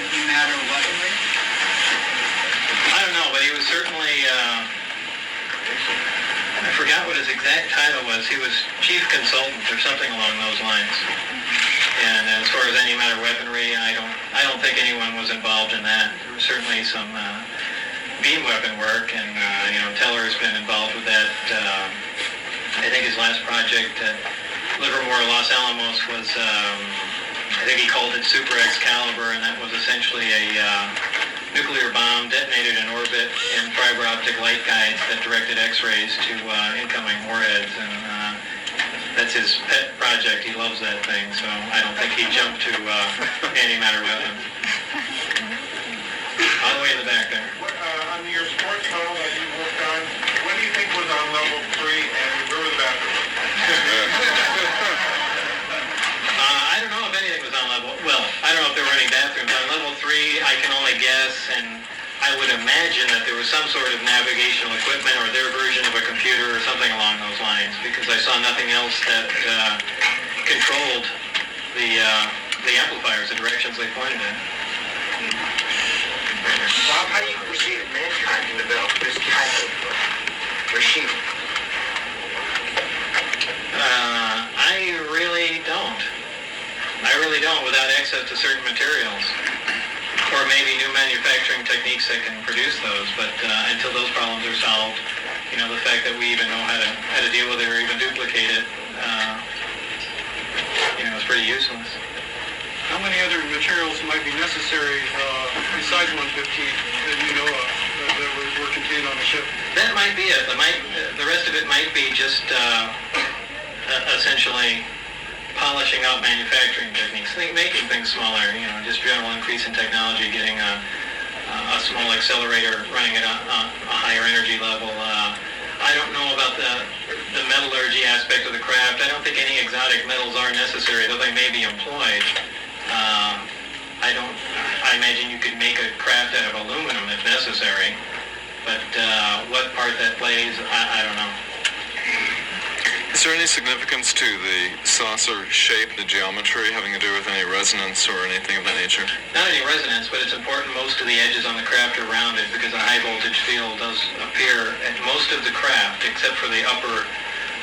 antimatter weaponry? I don't know, but he was certainly, I forgot what his exact title was. He was chief consultant or something along those lines. And as far as antimatter weaponry, I don't think anyone was involved in that. There was certainly some beam weapon work, and Teller's been involved with that. I think his last project at Livermore, Los Alamos was, I think he called it Super Excalibur, and that was essentially a nuclear bomb detonated in orbit in fiber optic light guides that directed X-rays to incoming warheads, and that's his pet project. He loves that thing, so I don't think he jumped to antimatter weapons. All the way in the back there. On your sports tunnel that you worked on, what do you think was on level 3, and where were the bathrooms? I don't know if anything was on level, well, I don't know if there were any bathrooms. On level 3, I can only guess, and I would imagine that there was some sort of navigational equipment or their version of a computer or something along those lines, because I saw nothing else that controlled the amplifiers, the directions they pointed in. Bob, how do you proceed at mankind to develop this type of machine? I really don't without access to certain materials. Or maybe new manufacturing techniques that can produce those, but until those problems are solved, the fact that we even know how to deal with it or even duplicate it, is pretty useless. How many other materials might be necessary besides 115 that you know of that were contained on the ship? That might be it. The rest of it might be just essentially polishing out manufacturing techniques, making things smaller, just general increase in technology, getting a small accelerator running at a higher energy level. I don't know about the metallurgy aspect of the craft. I don't think any exotic metals are necessary, though they may be employed. I imagine you could make a craft out of aluminum if necessary, but what part that plays, I don't know. Is there any significance to the saucer shape, the geometry, having to do with any resonance or anything of that nature? Not any resonance, but it's important most of the edges on the craft are rounded because a high voltage field does appear at most of the craft except for the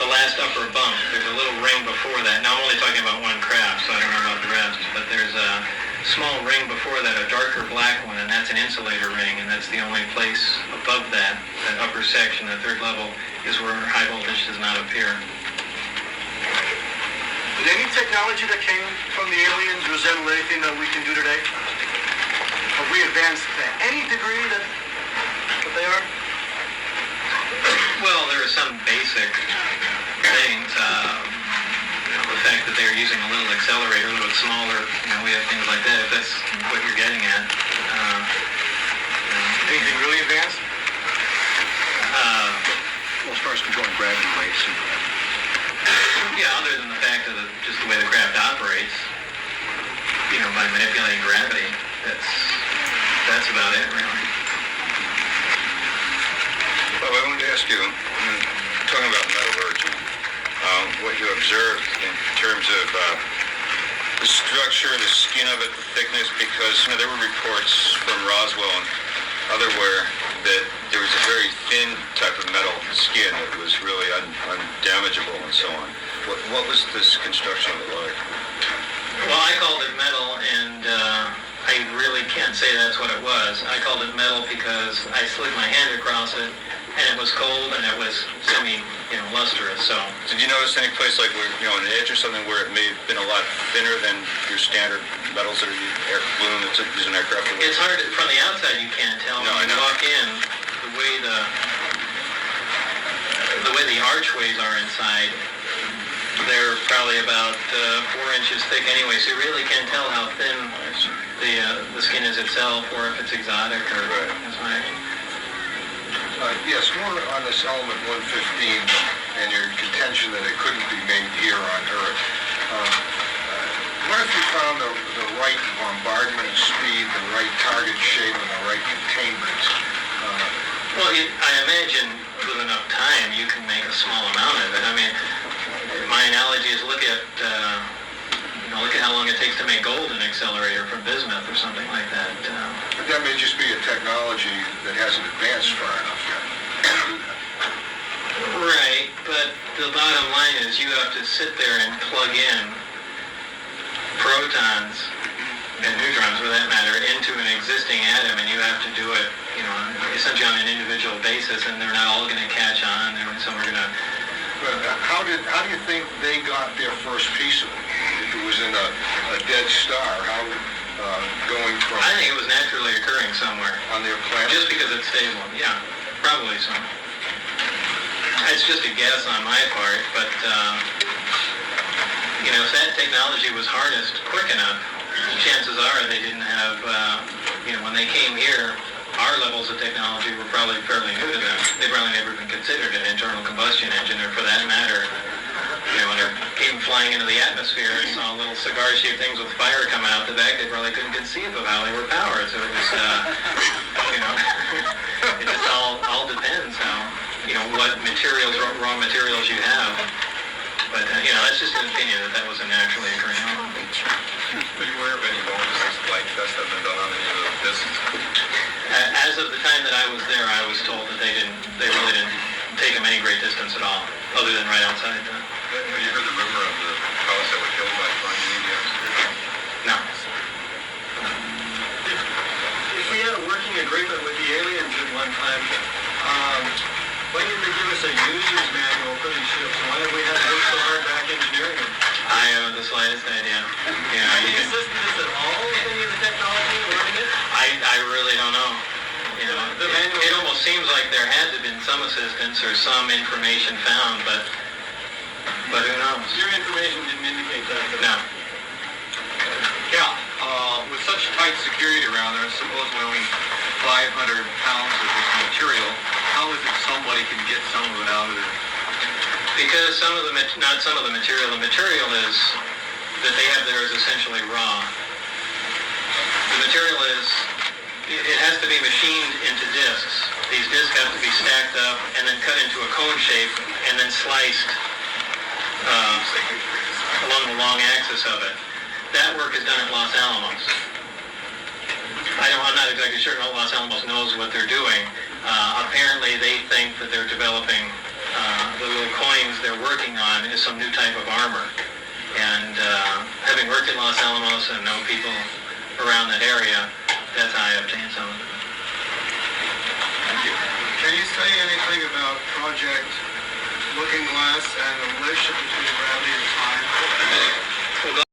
last upper bump. There's a little ring before that. Now I'm only talking about one craft, so I don't know about the rest, but there's a small ring before that, a darker black one, and that's an insulator ring, and that's the only place above that upper section, the third level, is where high voltage does not appear. Did any technology that came from the aliens resemble anything that we can do today? Have we advanced to any degree that they are? Well, there are some basic things. The fact that they're using a little accelerator, a little smaller, we have things like that, if that's what you're getting at. Anything really advanced? Well, as far as controlling gravity waves. Yeah, other than the fact of just the way the craft operates, by manipulating gravity, that's about it, really. Well, I wanted to ask you, talking about metallurgy, what you observed in terms of the structure, the skin of it, the thickness, because there were reports from Roswell and otherwhere that there was a very thin type of metal skin that was really undamageable and so on. What was this construction like? Well, I called it metal, and I really can't say that's what it was. I called it metal because I slid my hand across it, and it was cold, and it was lustrous. So, did you notice any place like where, an edge or something where it may have been a lot thinner than your standard metals that are aluminum that's used in aircraft? It's hard from the outside. You can't tell. No, when you walk in, the way the archways are inside, they're probably about 4 inches thick anyway, so you really can't tell how thin the skin is itself, or if it's exotic or right. Yes, more on this element 115 and your contention that it couldn't be made here on Earth. What if you found the right bombardment speed, the right target shape, and the right containment? Well, I imagine with enough time you can make a small amount of it. I mean, my analogy is look at look at how long it takes to make gold in an accelerator from bismuth or something like that. But that may just be a technology that hasn't advanced far enough yet. Right, but the bottom line is you have to sit there and plug in protons and neutrons, for that matter, into an existing atom, and you have to do it, essentially on an individual basis, and they're not all going to catch on, and some are going to... But how do you think they got their first piece of it? If it was in a dead star, how going from... I think it was naturally occurring somewhere. On their planet? Just because it's stable, yeah, probably so. It's just a guess on my part, but, if that technology was harnessed quick enough, chances are they didn't have, when they came here, our levels of technology were probably fairly new to them. They probably never even considered an internal combustion engine, or for that matter, when they came flying into the atmosphere and saw little cigar-shaped things with fire coming out the back, they probably couldn't conceive of how they were powered. So it was, it just all depends how, what materials, raw materials you have. But, that's just an opinion that was a naturally occurring element. Are you aware of any bonuses like tests that have been done on any of the discs? As of the time that I was there, I was told that they really didn't take them any great distance at all, other than right outside. Have you heard the rumor of the pilots that were killed by flying in the atmosphere? No. If we had a working agreement with the aliens at one time, why didn't they give us a user's manual for these ships? Why have we had to work so hard back engineering them? I haven't the slightest idea. Are you assisting us at all with any of the technology and learning it? I really don't know. It almost seems like there had to have been some assistance or some information found, but who knows? Your information didn't indicate that. No. Yeah, with such tight security around there, supposedly only 500 pounds of this material, how is it somebody can get some of it out of there? Because not some of the material is that they have there is essentially raw. The material it has to be machined into discs. These discs have to be stacked up and then cut into a cone shape and then sliced along the long axis of it. That work is done at Los Alamos. I'm not exactly sure how Los Alamos knows what they're doing. Apparently they think that they're developing the little coins they're working on is some new type of armor. And having worked in Los Alamos and know people around that area, that's how I obtained some of it. Can you say anything about Project Looking Glass and the relationship between gravity and time?